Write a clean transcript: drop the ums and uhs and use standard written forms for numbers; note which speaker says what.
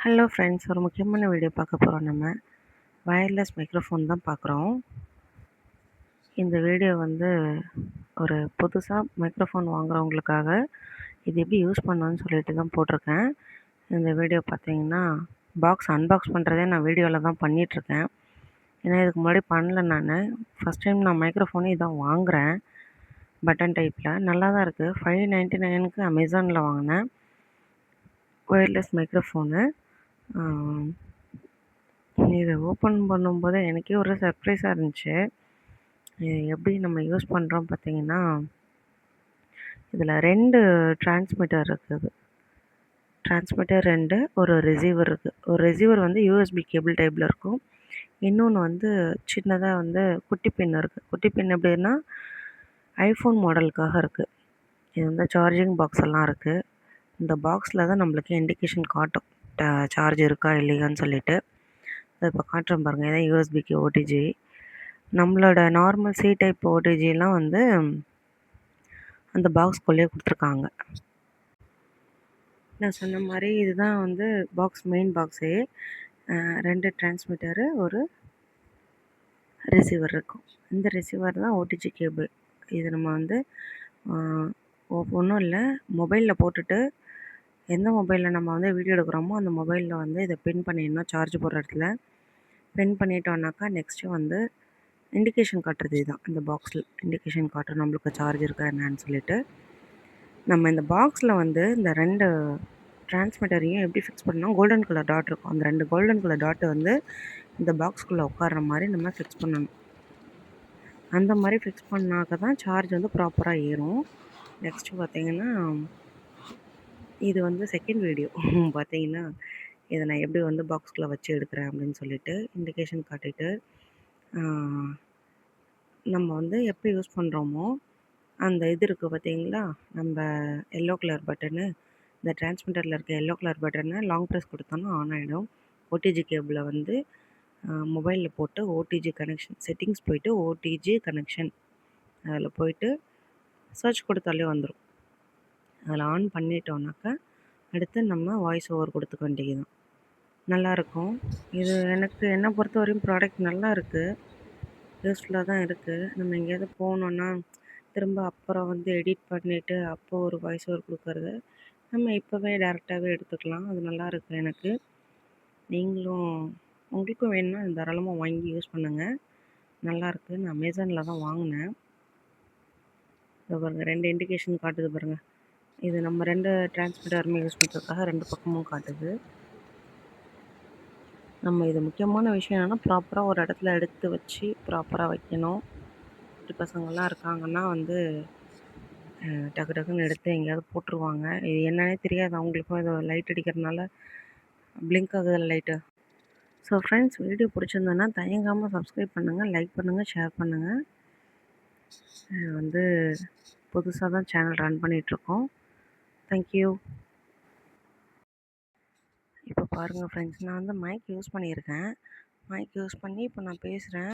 Speaker 1: Hello friends, ஒரு முக்கியமான video பார்க்க போகிறோம். நம்ம வயர்லெஸ் மைக்ரோஃபோன் தான் பார்க்குறோம். இந்த வீடியோ வந்து ஒரு புதுசாக மைக்ரோஃபோன் வாங்குறவங்களுக்காக இது எப்படி யூஸ் பண்ணணும்னு சொல்லிட்டு தான் போட்டிருக்கேன். இந்த வீடியோ பார்த்தீங்கன்னா, பாக்ஸ் அன்பாக்ஸ் பண்ணுறதே நான் வீடியோவில் தான் பண்ணிகிட்ருக்கேன். ஏன்னா இதுக்கு முன்னாடி பண்ணல நான். ஃபஸ்ட் டைம் நான் மைக்ரோஃபோனே இதான் வாங்குகிறேன். பட்டன் டைப்பில் நல்லா தான் இருக்குது. 599க்கு அமேசானில் வாங்கினேன் ஒயர்லெஸ் மைக்ரோஃபோனு. இதை ஓப்பன் பண்ணும்போது எனக்கே ஒரு சர்ப்ரைஸாக இருந்துச்சு. இது எப்படி நம்ம யூஸ் பண்ணுறோம் பார்த்தீங்கன்னா, இதில் 2 டிரான்ஸ்மிட்டர் இருக்குது. டிரான்ஸ்மிட்டர் 2, ஒரு ரிசீவர் இருக்குது. ஒரு ரிசீவர் வந்து யூஎஸ்பி கேபிள் டைப்பில் இருக்கும். இன்னொன்று வந்து சின்னதாக வந்து குட்டி பின் இருக்குது. குட்டி பின் எப்படின்னா ஐஃபோன் மாடலுக்காக இருக்குது. இது வந்து சார்ஜிங் பாக்ஸ் எல்லாம் இருக்குது. இந்த பாக்ஸில் தான் நம்மளுக்கு இண்டிகேஷன் காட்டும், சார்ஜ் இருக்கா இல்லையான்னு சொல்லிட்டு. அதை இப்போ காட்டுறேன் பாருங்கள். இதான் யூஎஸ்பிக்கு ஓடிஜி. நம்மளோட நார்மல் சி டைப் ஓடிஜிலாம் வந்து அந்த பாக்ஸ்குள்ளேயே கொடுத்துருக்காங்க. நான் சொன்ன மாதிரி இதுதான் வந்து பாக்ஸ், மெயின் பாக்ஸே. 2 டிரான்ஸ்மிட்டரு, ஒரு ரிசீவர் இருக்கும். இந்த ரிசீவர் தான் ஓடிஜி கேபிள். இது நம்ம வந்து ஒன்றும் இல்லை, மொபைலில் போட்டுட்டு எந்த மொபைலில் நம்ம வந்து வீடியோ எடுக்கிறோமோ அந்த மொபைலில் வந்து இதை பின் பண்ணிடணும். சார்ஜ் போடுற இடத்துல பின் பண்ணிட்டோன்னாக்கா நெக்ஸ்ட்டு வந்து இண்டிகேஷன் காட்டுறது. இதுதான் இந்த பாக்ஸில் இண்டிகேஷன் காட்டுறோம் நம்மளுக்கு சார்ஜ் இருக்கா என்னன்னு சொல்லிட்டு. நம்ம இந்த பாக்ஸில் வந்து இந்த 2 டிரான்ஸ்மிட்டரையும் எப்படி ஃபிக்ஸ் பண்ணோம், கோல்டன் கலர் டாட் இருக்கும். அந்த 2 கோல்டன் கலர் டாட்டை வந்து இந்த பாக்ஸ்குள்ளே உட்கார்ற மாதிரி நம்ம ஃபிக்ஸ் பண்ணணும். அந்த மாதிரி ஃபிக்ஸ் பண்ணாக்க தான் சார்ஜ் வந்து ப்ராப்பராக ஏறும். நெக்ஸ்ட்டு பார்த்தீங்கன்னா, இது வந்து செகண்ட் வீடியோ. பார்த்தீங்கன்னா, இதை நான் எப்படி வந்து பாக்ஸ்குள்ளே வச்சு எடுக்கிறேன் அப்படின்னு சொல்லிட்டு இண்டிகேஷன் காட்டிட்டு, நம்ம வந்து எப்போ யூஸ் பண்ணுறோமோ அந்த இது இருக்குது பார்த்தீங்களா, நம்ம எல்லோ கலர் பட்டனு, இந்த டிரான்ஸ்மிட்டரில் இருக்க எல்லோ கலர் பட்டனை லாங் ப்ரெஸ் கொடுத்தோன்னா ஆன் ஆகிடும். ஓடிஜி கேபிளை வந்து மொபைலில் போட்டு ஓடிஜி கனெக்ஷன் செட்டிங்ஸ் போயிட்டு ஓடிஜி கனெக்ஷன் அதில் போயிட்டு சர்ச் கொடுத்தாலே வந்துடும். அதில் ஆன் பண்ணிட்டோன்னாக்கா அடுத்து நம்ம வாய்ஸ் ஓவர் கொடுத்துக்க வேண்டியது தான். நல்லாயிருக்கும். இது எனக்கு என்னை பொறுத்த வரையும் ப்ராடக்ட் நல்லா இருக்குது, யூஸ்ஃபுல்லாக தான் இருக்குது. நம்ம எங்கேயாவது போனோன்னா திரும்ப அப்புறம் வந்து எடிட் பண்ணிவிட்டு அப்போது ஒரு வாய்ஸ் ஓவர் கொடுக்கறது நம்ம இப்போவே டேரெக்டாகவே எடுத்துக்கலாம். அது நல்லாயிருக்கு எனக்கு. நீங்களும் உங்களுக்கும் வேணும்னா தாராளமாக வாங்கி யூஸ் பண்ணுங்கள். நல்லாயிருக்கு. நான் அமேசானில் தான் வாங்கினேன். இதை பாருங்கள், 2 இண்டிகேஷன் காட்டுது பாருங்கள். இது நம்ம 2 டிரான்ஸ்மிட்டருமே யூஸ் பண்ணுறதுக்காக 2 பக்கமும் காட்டுது. நம்ம இது முக்கியமான விஷயம் என்னென்னா, ப்ராப்பராக ஒரு இடத்துல எடுத்து வச்சு ப்ராப்பராக வைக்கணும். குட்டி பசங்கள்லாம் இருக்காங்கன்னா வந்து டக்கு டக்குன்னு எடுத்து எங்கேயாவது போட்டுருவாங்க. இது என்னன்னே தெரியாது அவங்களுக்கும். இது லைட் அடிக்கிறதுனால பிளிங்க் ஆகுதுல்ல லைட்டு. ஸோ ஃப்ரெண்ட்ஸ், வீடியோ பிடிச்சிருந்ததுன்னா தயங்காமல் சப்ஸ்கிரைப் பண்ணுங்கள், லைக் பண்ணுங்கள், ஷேர் பண்ணுங்கள். வந்து புதுசாக தான் சேனல் ரன் பண்ணிகிட்ருக்கோம். தேங்க்யூ. இப்போ பாருங்கள் ஃப்ரெண்ட்ஸ், நான் வந்து மைக் யூஸ் பண்ணியிருக்கேன். மைக் யூஸ் பண்ணி இப்போ நான் பேசுகிறேன்.